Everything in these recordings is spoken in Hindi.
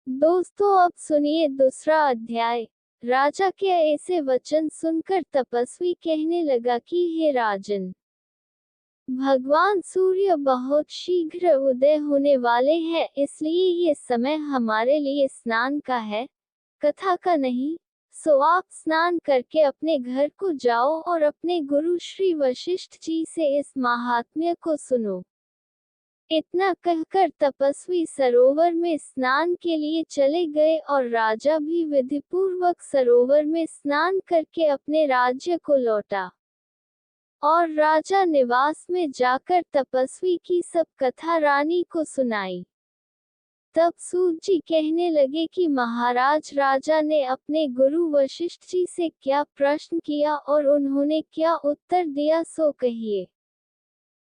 दोस्तों, अब सुनिए दूसरा अध्याय। राजा के ऐसे वचन सुनकर तपस्वी कहने लगा कि हे राजन, भगवान सूर्य बहुत शीघ्र उदय होने वाले हैं, इसलिए ये समय हमारे लिए स्नान का है, कथा का नहीं। सो आप स्नान करके अपने घर को जाओ और अपने गुरु श्री वशिष्ठ जी से इस महात्म्य को सुनो। इतना कहकर तपस्वी सरोवर में स्नान के लिए चले गए और राजा भी विधिपूर्वक सरोवर में स्नान करके अपने राज्य को लौटा। और राजा निवास में जाकर तपस्वी की सब कथा रानी को सुनाई। तब सूत जी कहने लगे कि महाराज, राजा ने अपने गुरु वशिष्ठ जी से क्या प्रश्न किया और उन्होंने क्या उत्तर दिया, सो कहिए।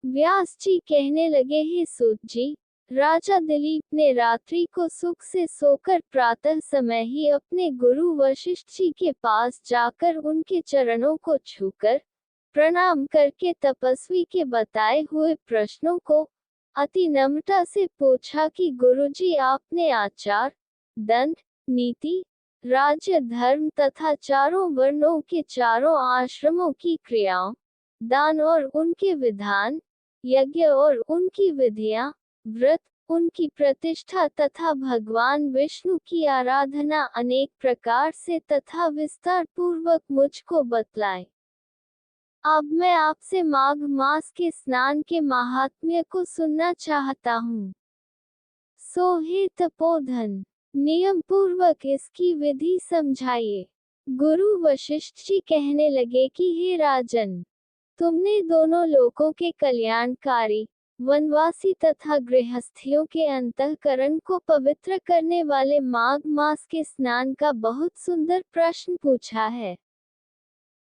व्यास जी कहने लगे, हे सूत जी, राजा दिलीप ने रात्रि को सुख से सोकर प्रातः समय ही अपने गुरु वशिष्ठ जी के पास जाकर उनके चरणों को छूकर प्रणाम करके तपस्वी के बताए हुए प्रश्नों को अति नम्रता से पूछा कि गुरुजी, आपने आचार, दंड, नीति, राज्य, धर्म तथा चारों वर्णों के चारों आश्रमों की क्रियाओं, दान और उनके विधान, यज्ञ और उनकी विधियां, व्रत, उनकी प्रतिष्ठा तथा भगवान विष्णु की आराधना अनेक प्रकार से तथा विस्तार पूर्वक मुझको बतलाए। अब मैं आपसे माघ मास के स्नान के महात्म्य को सुनना चाहता हूँ। सो हे तपोधन, नियम पूर्वक इसकी विधि समझाइए। गुरु वशिष्ठ जी कहने लगे कि हे राजन, तुमने दोनों लोकों के कल्याणकारी, वनवासी तथा गृहस्थियों के अंतःकरण को पवित्र करने वाले माघ मास के स्नान का बहुत सुंदर प्रश्न पूछा है।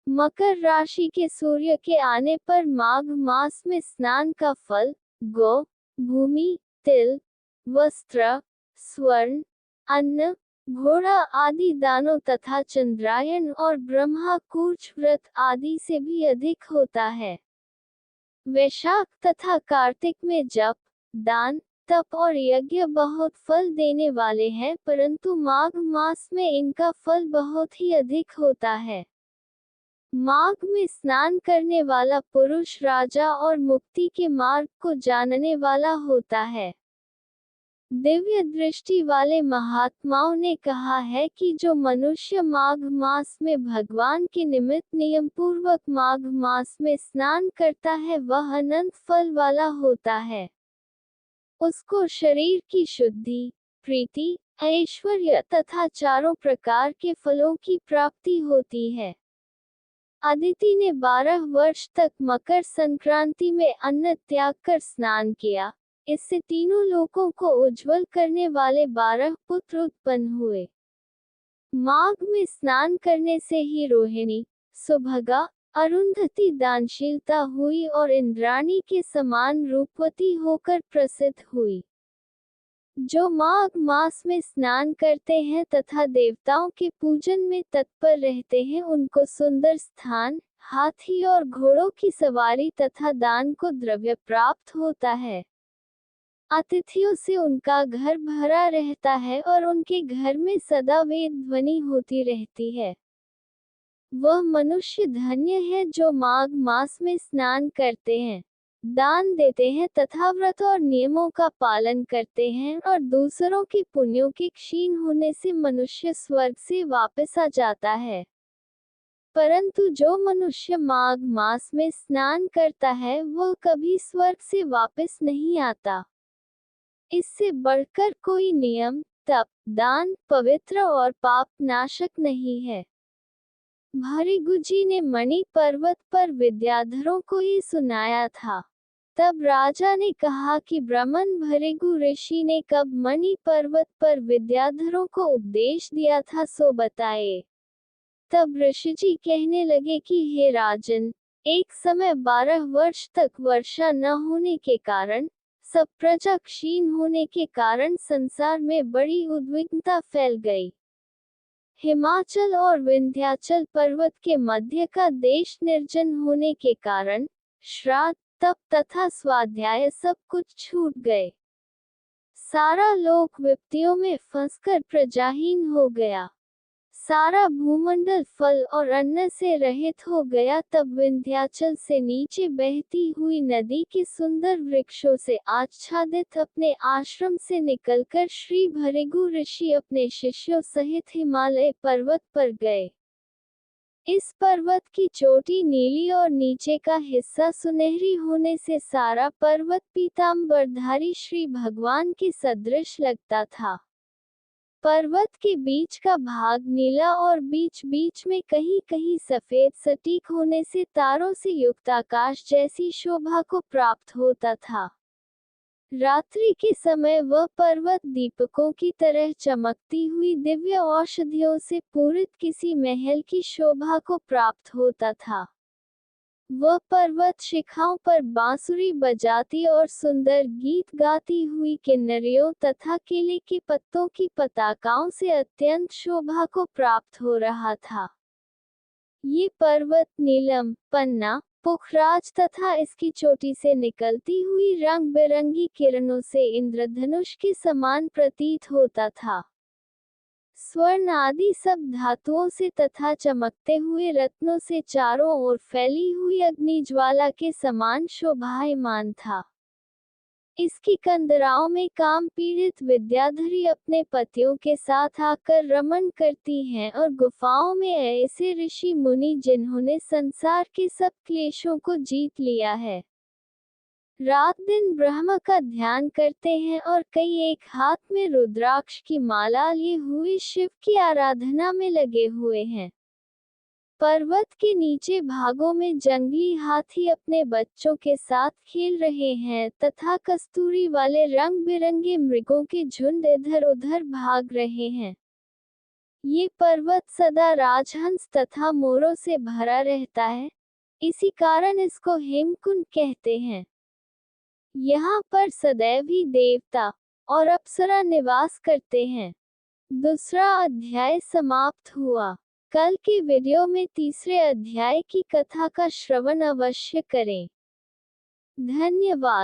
मकर राशि के सूर्य के आने पर माघ मास में स्नान का फल गौ, भूमि, तिल, वस्त्र, स्वर्ण, अन्न, घोड़ा आदि दानों तथा चंद्रायन और ब्रह्मा कूर्च व्रत आदि से भी अधिक होता है। वैशाख तथा कार्तिक में जप, दान, तप और यज्ञ बहुत फल देने वाले हैं, परंतु माघ मास में इनका फल बहुत ही अधिक होता है। माघ में स्नान करने वाला पुरुष राजा और मुक्ति के मार्ग को जानने वाला होता है। दिव्य दृष्टि वाले महात्माओं ने कहा है कि जो मनुष्य माघ मास में भगवान के निमित्त नियम पूर्वक माघ मास में स्नान करता है, वह अनंत फल वाला होता है। उसको शरीर की शुद्धि, प्रीति, ऐश्वर्य तथा चारों प्रकार के फलों की प्राप्ति होती है। अदिति ने 12 वर्ष तक मकर संक्रांति में अन्न त्याग कर स्नान किया। इससे तीनों लोकों को उज्जवल करने वाले 12 पुत्र उत्पन्न हुए। माघ में स्नान करने से ही रोहिणी, सुभगा, अरुंधति दानशीलता हुई और इंद्राणी के समान रूपवती होकर प्रसिद्ध हुई। जो माघ मास में स्नान करते हैं तथा देवताओं के पूजन में तत्पर रहते हैं, उनको सुंदर स्थान, हाथी और घोड़ों की सवारी तथा दान को द्रव्य प्राप्त होता है। अतिथियों से उनका घर भरा रहता है और उनके घर में सदा वेद ध्वनि होती रहती है। वह मनुष्य धन्य है जो माघ मास में स्नान करते हैं, दान देते हैं तथा व्रत और नियमों का पालन करते हैं और दूसरों के पुण्यों के क्षीण होने से मनुष्य स्वर्ग से वापस आ जाता है। परंतु जो मनुष्य माघ मास में स्नान करता है, वह कभी स्वर्ग से वापस नहीं आता। इससे बढ़कर कोई नियम, तप, दान, पवित्र और पाप नाशक नहीं है। भृगु जी ने मणि पर्वत पर विद्याधरों को ये सुनाया था। तब राजा ने कहा कि ब्राह्मण भृगु ऋषि ने कब मणि पर्वत पर विद्याधरों को उपदेश दिया था, सो बताए। तब ऋषि जी कहने लगे कि हे राजन, एक समय 12 वर्ष तक वर्षा न होने के कारण, सब प्रजा क्षीण होने के कारण संसार में बड़ी उद्विग्नता फैल गई। हिमाचल और विंध्याचल पर्वत के मध्य का देश निर्जन होने के कारण श्राद्ध, तप तथा स्वाध्याय सब कुछ छूट गए। सारा लोक विपत्तियों में फंसकर प्रजाहीन हो गया। सारा भूमंडल फल और अन्न से रहित हो गया। तब विंध्याचल से नीचे बहती हुई नदी के सुंदर वृक्षों से आच्छादित अपने आश्रम से निकलकर श्री भृगु ऋषि अपने शिष्यों सहित हिमालय पर्वत पर गए। इस पर्वत की चोटी नीली और नीचे का हिस्सा सुनहरी होने से सारा पर्वत पीतांबरधारी श्री भगवान के सदृश लगता था। पर्वत के बीच का भाग नीला और बीच बीच में कहीं कहीं सफेद सटीक होने से तारों से युक्त आकाश जैसी शोभा को प्राप्त होता था। रात्रि के समय वह पर्वत दीपकों की तरह चमकती हुई दिव्य औषधियों से पूरित किसी महल की शोभा को प्राप्त होता था। वह पर्वत शिखाओं पर बांसुरी बजाती और सुंदर गीत गाती हुई किन्नरियों तथा केले के पत्तों की पताकाओं से अत्यंत शोभा को प्राप्त हो रहा था। ये पर्वत नीलम, पन्ना, पुखराज तथा इसकी चोटी से निकलती हुई रंग बिरंगी किरणों से इंद्रधनुष के समान प्रतीत होता था। स्वर्ण आदि सब धातुओं से तथा चमकते हुए रत्नों से चारों ओर फैली हुई अग्निज्वाला के समान शोभायमान था। इसकी कंदराओं में काम पीड़ित विद्याधरी अपने पतियों के साथ आकर रमण करती हैं और गुफाओं में ऐसे ऋषि मुनि जिन्होंने संसार के सब क्लेशों को जीत लिया है, रात दिन ब्रह्म का ध्यान करते हैं और कई एक हाथ में रुद्राक्ष की माला लिए हुए शिव की आराधना में लगे हुए हैं। पर्वत के नीचे भागों में जंगली हाथी अपने बच्चों के साथ खेल रहे हैं तथा कस्तूरी वाले रंग बिरंगे मृगों के झुंड इधर उधर भाग रहे हैं। ये पर्वत सदा राजहंस तथा मोरों से भरा रहता है, इसी कारण इसको हेमकुंड कहते हैं। यहाँ पर सदैव ही देवता और अप्सरा निवास करते हैं। दूसरा अध्याय समाप्त हुआ। कल के वीडियो में तीसरे अध्याय की कथा का श्रवण अवश्य करें। धन्यवाद।